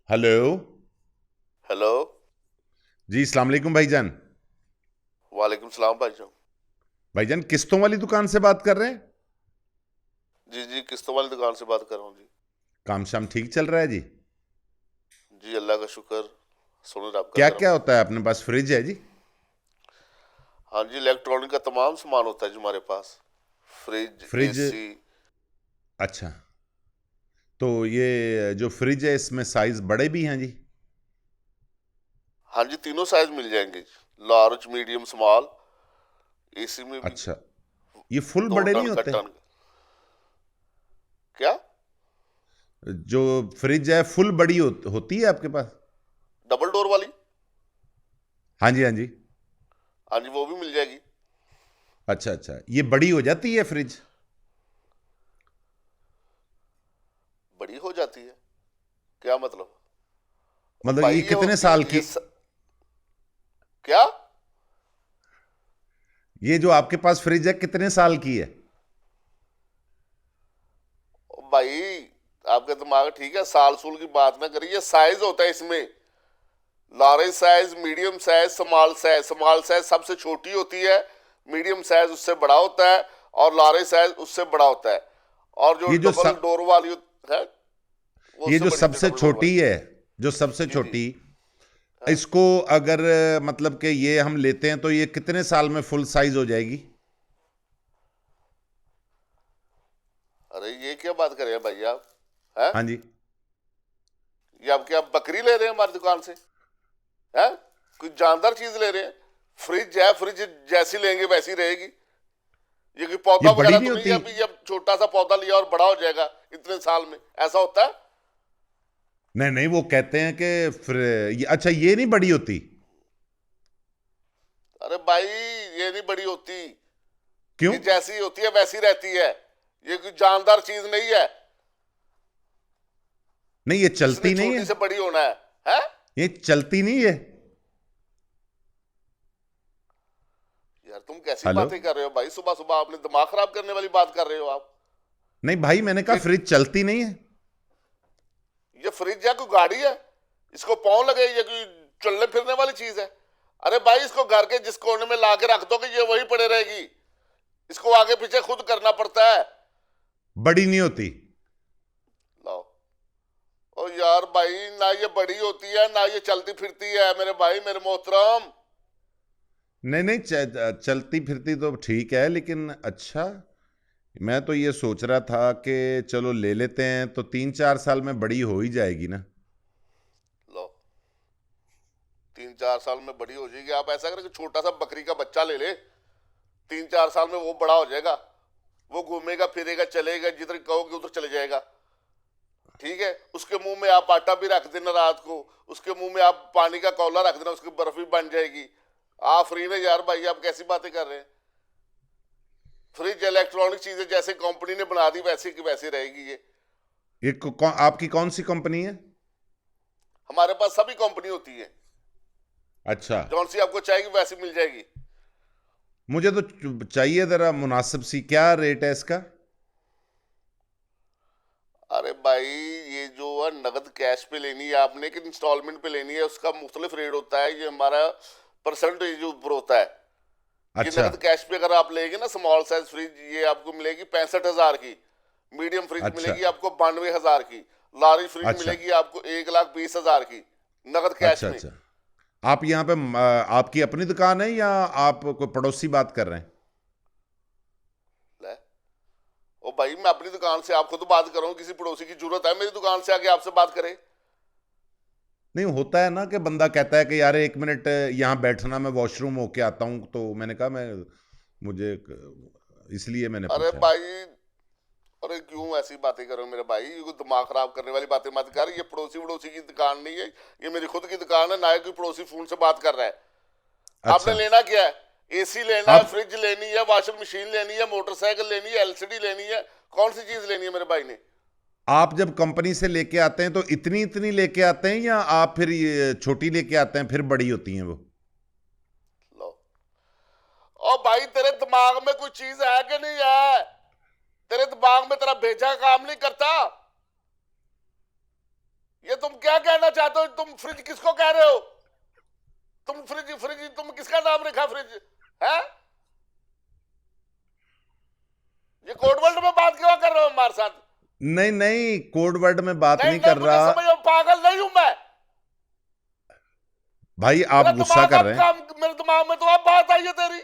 Hello. Hello. जी अस्सलाम वालेकुम भाईजान। वालेकुम सलाम भाईजान। भाईजान किस्तों वाली दुकान से बात कर रहे हैं? जी जी, किस्तों वाली दुकान से बात कर रहा हूँ जी। काम शाम ठीक चल रहा है जी? जी अल्लाह का शुक्र, सुन आपका क्या करम। क्या होता है अपने पास? फ्रिज है जी? हाँ जी, इलेक्ट्रॉनिक का तमाम सामान होता है जी हमारे पास। Fridge, fridge. एसी। अच्छा। तो ये जो फ्रिज है इसमें साइज बड़े भी हैं जी? हाँ जी, तीनों साइज मिल जाएंगे जी। Large, medium, small. एसी में भी अच्छा। ये फुल दो बड़े नहीं टन का होते? टन। क्या? जो फ्रिज है फुल बड़ी होती है आपके पास? डबल डोर वाली? हाँ जी हाँ जी। हाँ जी, वो भी मिल जाएगी। अच्छा अच्छा, ये बड़ी हो जाती है फ्रिज? बड़ी हो जाती है? क्या मतलब? ओ मतलब भाई ये ये कितने होती है साल की? क्या? ये जो आपके पास फ्रिज है कितने साल की है? ओ भाई, आपका दिमाग ठीक है, साल सूल की बात ना करिए। साइज होता है इसमें। Large size, medium size, small size. Small size सबसे छोटी होती है, मीडियम साइज उससे बड़ा होता है, और लार्ज साइज उससे बड़ा होता है। और जो ये जो डबल डोर वाली है वो ये उससे जो बड़ी होती है, सबसे डबल डोर छोटी वाली। है, जो सबसे जी जी। छोटी, हाँ। इसको अगर मतलब कि ये हम लेते हैं तो ये कितने साल में फुल साइज हो जाएगी? अरे ये क्या बात कर रहे हैं भाई आप? हैं? हाँ जी। ये आप क्या बकरी ले रहे हैं हमारी दुकान से? हैं? कुछ जानदार चीज ले रहे हैं? फ्रिज है, फ्रिज जैसी लेंगे वैसी रहेगी। ये कोई ये पौधा बड़ी वगैरह नहीं तो नहीं है, होती? अभी जब छोटा सा पौधा लिया और बड़ा हो जाएगा इतने साल में, ऐसा होता है? नहीं नहीं, वो कहते हैं कि अच्छा ये नहीं बड़ी होती? अरे भाई, ये नहीं बड़ी होती। क्यों? ये जैसी होती है वैसी रहती है। ये कोई जानदार चीज नहीं है नहीं ये जिसने चलती नहीं है? छोटी से बड़ी होना है। हैं? ये चलती नहीं है? यार तुम कैसी हेलो। बातें कर रहे हो भाई, सुबह सुबह आपने दिमाग खराब करने वाली बात कर रहे हो आप। नहीं भाई, मैंने कहा ये फ्रिज चलती नहीं है। ये फ्रिज है कोई गाड़ी है? इसको पाँव लगे? ये कोई चलने फिरने वाली चीज है? अरे भाई, इसको घर के जिस कोने में ला के रख दो कि ये वही पड़े रहेगी। इसको आगे पीछे खुद करना पड़ता है। बड़ी नहीं होती? लाओ। ओ यार भाई, ना ये बड़ी होती है ना ये चलती फिरती है मेरे भाई, मेरे मोहतरम। नहीं नहीं, चलती फिरती तो ठीक है लेकिन अच्छा, मैं तो ये सोच रहा था कि चलो ले लेते हैं तो 3-4 साल में बड़ी हो ही जाएगी ना। लो, 3-4 साल में बड़ी हो जाएगी? आप ऐसा करें कि छोटा सा बकरी का बच्चा ले ले, 3-4 साल में वो बड़ा हो जाएगा। वो घूमेगा फिरेगा चलेगा, जिधर कहोगे उधर चले जाएगा। ठीक है, उसके मुंह में आप आटा भी रख देना रात को, उसके मुंह में आप पानी का कौला रख देना, उसकी बर्फ भी बन जाएगी। आप फ्री में यार भाई, आप कैसी बातें कर रहे हैं? फ्रिज इलेक्ट्रॉनिक चीज है, जैसे कंपनी ने बना दी वैसी की वैसी रहेगी ये। ये आपकी कौन सी कंपनी है? हमारे पास सभी कंपनी होती है, अच्छा। जौन सी आपको चाहिए वैसी मिल जाएगी। मुझे तो चाहिए ज़रा मुनासिब सी, क्या रेट है इसका? अरे भाई, ये जो है नगद कैश पे लेनी है आपने कि इंस्टॉलमेंट पे लेनी है, उसका मुख्तलिफ रेट होता है। ये हमारा परसेंटेज ऊपर होता है। ये अच्छा नगद कैश पे अगर आप लेंगे ना, स्मॉल साइज फ्रिज ये आपको मिलेगी 65,000 की। मीडियम फ्रिज अच्छा मिलेगी आपको 92,000 की। लार्ज फ्रिज अच्छा मिलेगी आपको 1,20,000 की, नगद कैश अच्छा में। अच्छा। आप यहाँ पे आपकी अपनी दुकान है या आप कोई पड़ोसी बात कर रहे हैं? ले, ओ भाई, मैं अपनी दुकान से आप खुद बात कर रहा हूँ, किसी पड़ोसी की जरूरत है मेरी दुकान से आके आपसे बात करे? नहीं, होता है ना कि बंदा कहता है कि यार 1 मिनट यहाँ बैठना, मैं वॉशरूम होके आता हूँ, तो मैंने कहा मैं मुझे इसलिए मैंने अरे पूछा। भाई, अरे क्यों ऐसी बातें कर रहे हो मेरे भाई? ये कोई दिमाग खराब करने वाली बातें मत कर। ये पड़ोसी वड़ोसी की दुकान नहीं है, ये मेरी खुद की दुकान है। ना ही कोई पड़ोसी फोन से बात कर रहा है। आपने अच्छा। लेना क्या है? एसी लेना है, आप फ्रिज लेनी है, वॉशिंग मशीन लेनी है, मोटरसाइकिल लेनी है, एलसीडी लेनी है? कौन सी चीज लेनी है मेरे भाई ने? आप जब कंपनी से लेके आते हैं तो इतनी इतनी लेके आते हैं या आप फिर ये छोटी लेके आते हैं फिर बड़ी होती हैं वो? लो, ओ भाई, तेरे दिमाग में कोई चीज है कि नहीं है? तेरे दिमाग में तेरा भेजा काम नहीं करता? ये तुम क्या कहना चाहते हो? तुम फ्रिज किसको कह रहे हो? तुम फ्रिज फ्रिज तुम किसका नाम रखा फ्रिज है? ये कोड वर्ड में बात क्यों कर रहे हो हमारे साथ? नहीं नहीं, कोड वर्ड में बात नहीं नहीं नहीं, कर मुझे रहा। समझो, पागल नहीं हूं मैं। भाई मेरा आप गुस्सा दिमाग कर अब रहे हैं। काम, मेरे दिमाग में तो अब बात आई है तेरी।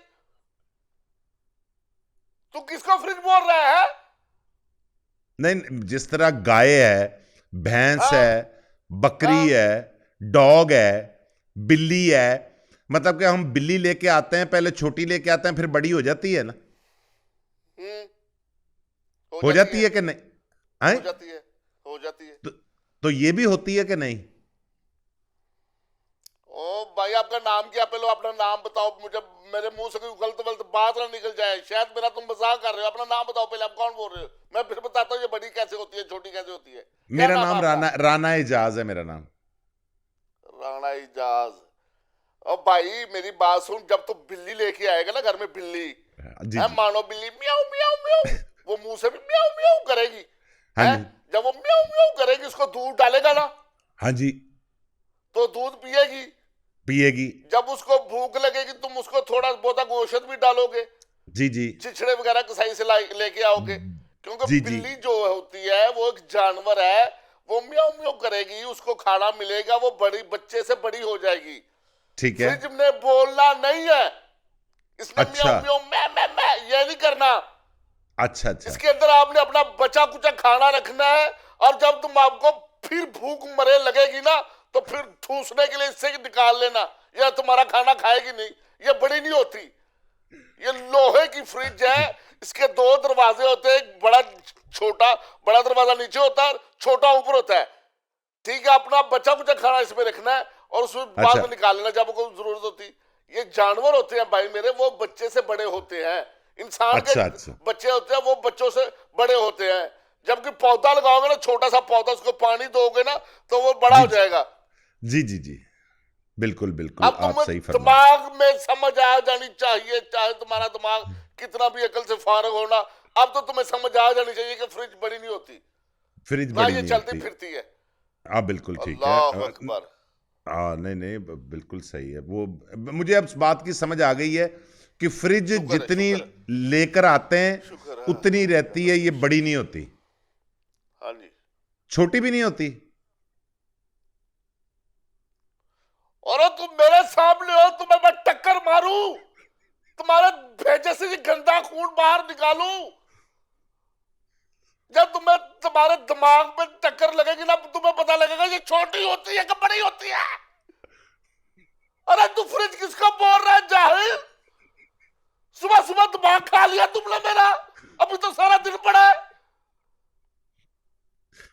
तू किसको फ्रिज बोल रहा है? नहीं, जिस तरह गाय है, भैंस हाँ है, बकरी हाँ। है, डॉग है, बिल्ली है, मतलब कि हम बिल्ली लेके आते हैं, पहले छोटी लेके आते हैं, फिर बड़ी हो जाती है ना। हम्म। हो हो जाती जाती है। है कि नहीं? हैं? हो जाती है। हो जाती है। तो ये भी होती है कि नहीं? ओ भाई, आपका नाम क्या? पहले अपना नाम बताओ मुझे। मेरे मुंह से कोई गलत वलत बात ना निकल जाए, शायद मेरा तुम मजाक कर रहे हो। अपना नाम बताओ पहले, आप कौन बोल रहे हो? मैं फिर बताता हूँ ये बड़ी कैसे होती है, छोटी कैसे होती है। क्या मेरा नाम है नाम आपका? राना एजाज है, मेरा नाम। राणा इजाज। और भाई मेरी बात सुन, जब तू बिल्ली लेके आएगा ना घर में, बिल्ली जी है, जी। मानो बिल्ली म्याऊ म्याऊ म्याऊ, वो मुंह से भी म्याऊ म्याऊ करेगी। हाँ है, जी। जब वो म्याऊ म्याऊ करेगी, उसको दूध डालेगा ना, हाँ जी। तो दूध पिएगी। पिएगी। जब उसको भूख लगेगी, तुम उसको थोड़ा बहुत औषध भी डालोगे, जी जी। चिचड़े वगैरह कसाई से लेके आओगे। क्योंकि जी जी। बिल्ली जो होती है वो एक जानवर है, वो म्याऊ म्याऊ करेगी, उसको खाना मिलेगा, वो बड़ी बच्चे से बड़ी हो जाएगी। ठीक है। फ्रिज ने बोलना नहीं है, इसने म्याऊ अच्छा म्याऊ मैं ये नहीं करना। अच्छा। अच्छा। इसके अंदर आपने अपना बचा कुचा खाना रखना है, और जब तुम आपको फिर भूख मरे लगेगी ना, तो फिर ठूसने के लिए इससे निकाल लेना। यह तुम्हारा खाना खाएगी नहीं, ये बड़ी नहीं होती। ये लोहे की फ्रिज है, इसके दो दरवाजे होते हैं, एक बड़ा छोटा, बड़ा दरवाजा नीचे होता है, छोटा ऊपर होता है। ठीक है, अपना बचा कुचा खाना इसमें रखना है, और उसमें बाद अच्छा में निकाल लेना जब कोई जरूरत होती। ये जानवर होते हैं भाई मेरे, वो बच्चे से बड़े होते हैं। इंसान के अच्छा। अच्छा। बच्चे होते हैं, वो बच्चों से बड़े होते हैं। जबकि पौधा लगाओगे ना, छोटा सा पौधा, उसको पानी दोगे ना, तो वो बड़ा जी हो जी। जाएगा। जी जी जी। बिल्कुल बिल्कुल, अब आप तुम्हें सही फरमा रहे दिमाग में समझ आ जानी चाहिए, चाहे तुम्हारा दिमाग कितना भी अकल से फारग होना, अब तो तुम्हें समझ आ जानी चाहिए कि फ्रिज बड़ी नहीं होती, फ्रिज ना बड़ी ये नहीं चलती होती। फिरती है। हाँ बिल्कुल ठीक है। अल्लाह अकबर। हाँ नहीं नहीं, बिल्कुल सही है वो। मुझे अब इस बात की समझ आ गई है कि फ्रिज शुक्र है, जितनी शुक्र है, लेकर आते हैं शुक्र है। उतनी रहती है, ये बड़ी नहीं होती, हाँ जी। छोटी भी नहीं होती। और तुम मेरे सामने हो, तुम्हें मैं टक्कर मारूं, तुम्हारे भेजे से ये गंदा खून बाहर निकालूं। जब तुम्हें तुम्हारे दिमाग में टक्कर लगेगी ना, तुम्हें पता लगेगा ये छोटी होती है कि बड़ी होती है। अरे तू फ्रिज किसको बोल रहा है जाहिल? सुबह सुबह दिमाग खा लिया तुमने मेरा, अभी तो सारा दिन पड़ा है।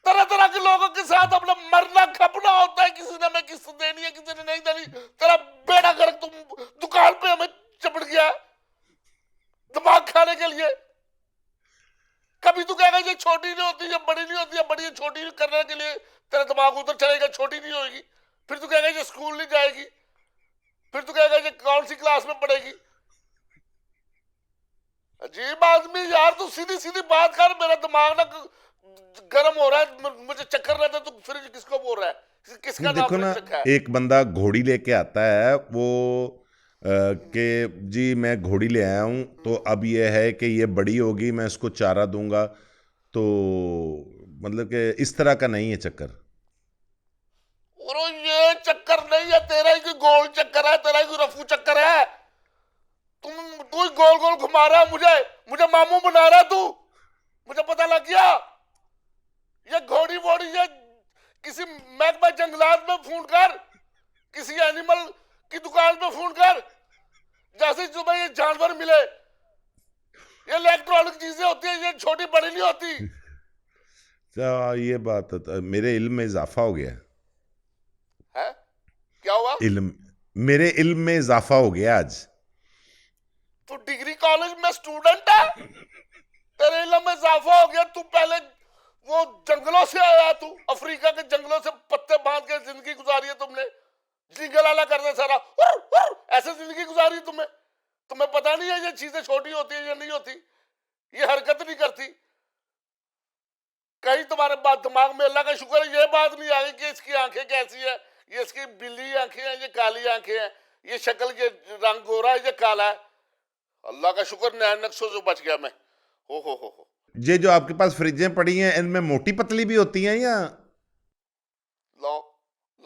तरह तरह के लोगों के साथ अपना मरना खपना होता है, किसी ने हमें किस्त देनी है, किसी ने नहीं देनी। तेरा बेड़ा गर्क, तुम दुकान पे हमें चपड़ गया दिमाग खाने के लिए। कभी तू कहेगा ये छोटी नहीं होती, ये बड़ी नहीं होती, ये बड़ी है, छोटी करने के लिए तेरा दिमाग उधर चलेगा, छोटी नहीं होगी। फिर तू कहेगा ये स्कूल नहीं जाएगी, फिर तू कहेगा ये कौन सी क्लास में पढ़ेगी। अजीब आदमी यार, तू सीधी सीधी बात कर, मेरा दिमाग ना गर्म हो रहा है, मुझे चक्कर रहता है। तू फ्रिज किसको बोल रहा है? किसका नाम देखो ना, फ्रिज रखा है? एक बंदा घोड़ी लेके आता है, वो कि जी मैं घोड़ी ले आया हूं, तो अब ये है कि ये बड़ी होगी, मैं इसको चारा दूंगा। तो मतलब कि इस तरह का नहीं है चक्कर। और ये चक्कर नहीं है, तेरा ही कोई गोल चक्कर है, तेरा ही कोई रफू चक्कर है। तू ही गोल गोल घुमा रहा है मुझे, मुझे मामू बना रहा है तू। मुझे पता लग गया, ये घोड़ी वोड़ी ये किसी महकमा जंगलात में फोन कर, किसी एनिमल की दुकान पे फोन कर, जैसे तुम्हें ये जानवर मिले। ये इलेक्ट्रॉनिक चीजें होती है, ये छोटी बड़ी नहीं होती तो ये बात तो मेरे इल्म में इजाफा हो गया। है। क्या हुआ? इल्म, मेरे इल्म में इजाफा हो गया आज। तू डिग्री कॉलेज में स्टूडेंट है, तेरे इल्म में इजाफा हो गया। तू पहले वो जंगलों से आया, तू अफ्रीका के जंगलों से पत्ते बांध के जिंदगी गुजारी है तुमने। जिंगलाला करते सारा ऐसे जिंदगी गुजारी तुम्हें। तुम्हें पता नहीं है ये चीजें छोटी होती है या नहीं होती, ये हरकत नहीं करती। कहीं तुम्हारे बात दिमाग में, अल्लाह का शुक्र है ये बात नहीं आ गई कि इसकी आंखें कैसी है, ये इसकी बिल्ली आंखें हैं, ये काली आंखें हैं, ये शक्ल, ये रंग गोरा है, ये काला है। अल्लाह का शुक्र नैन नक्शों से बच गया मैं। हो। ये जो आपके पास फ्रिजें पड़ी हैं, इनमें मोटी पतली भी होती हैं या? लाओ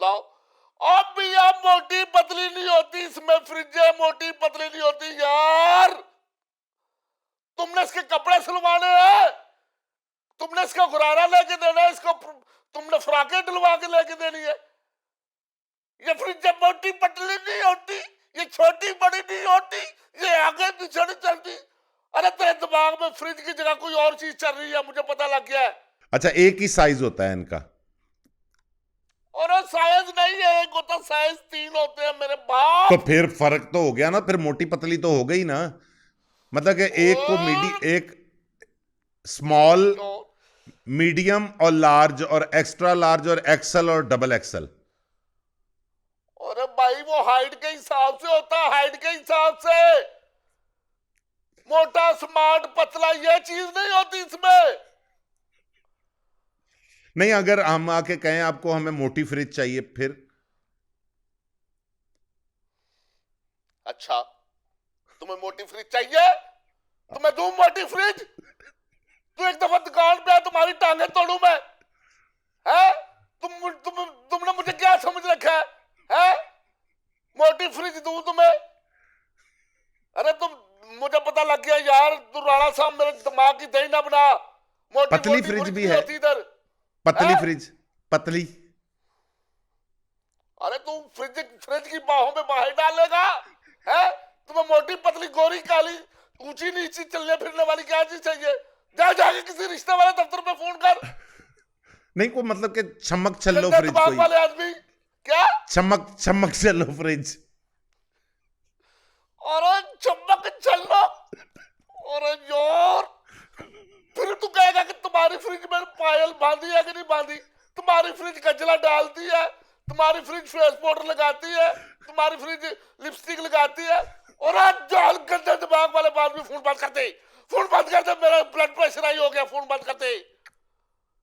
लाओ। अब भी यार मोटी पतली नहीं होती इसमें, फ्रिजें मोटी पतली नहीं होती यार। तुमने इसके कपड़े सिलवाने हैं, तुमने इसका गुरारा लेके देना है, इसको तुमने फ्राकें डलवा के लेके देनी है। ये फ्रिज मोटी पतली नहीं होती, ये छोटी बड़ी नहीं होती, ये आगे पीछे नहीं चलती। अरे तेरे दिमाग में फ्रिज की जगह कोई और चीज चल रही है, मुझे पता लग गया है। अच्छा, एक ही साइज होता है इनका? और साइज नहीं है एक होता, साइज 3 होते हैं मेरे बाप। तो फिर फर्क तो हो गया ना, फिर मोटी पतली तो हो गई ना। मतलब कि एक को एक स्मॉल, मीडियम और लार्ज और एक्स्ट्रा लार्ज और एक्सल और डबल एक्सल। अरे भाई वो हाइट के हिसाब से होता है, हाइट के हिसाब से। मोटा स्मार्ट पतला ये चीज नहीं होती इसमें। नहीं, अगर हम आके कहें आपको हमें मोटी फ्रिज चाहिए फिर? अच्छा, तुम्हें मोटी फ्रिज चाहिए तो मैं दूं मोटी फ्रिज? तू एक दफा दुकान पे आ, तुम्हारी टांगे तोड़ू मैं। है तुमने मुझे क्या समझ रखा है? मोटी फ्रिज दूं तुम्हें? अरे मुझे पता लग गया यार, तू राणा साहब मेरे दिमाग की दही ना बना। पतली फ्रिज भी है इधर, पतली फ्रिज, पतली। अरे तू फ्रिज की बाहों में बाहें डालेगा? है तुम्हें मोटी पतली गोरी काली ऊंची नीची चलने फिरने वाली क्या चीज चाहिए? जाके किसी रिश्ते वाले दफ्तर में फोन कर। नहीं, को मतलब कि चमक चलो फ्रिज कोई वाले आदमी क्या? चमक चलो फ्रिज। अरे चमक चलो। अरे यार, फिर तू कहेगा कि तुम्हारी फ्रिज में पायल बांधी है कि नहीं बांधी? तुम्हारी फ्रिज गजला डालती है, तुम्हारी फ्रिज फेस पाउडर लगाती है, तुम्हारी फ्रिज लिपस्टिक लगाती है। और आज जाल गंदे दिमाग वाले बाद में फोन बात करते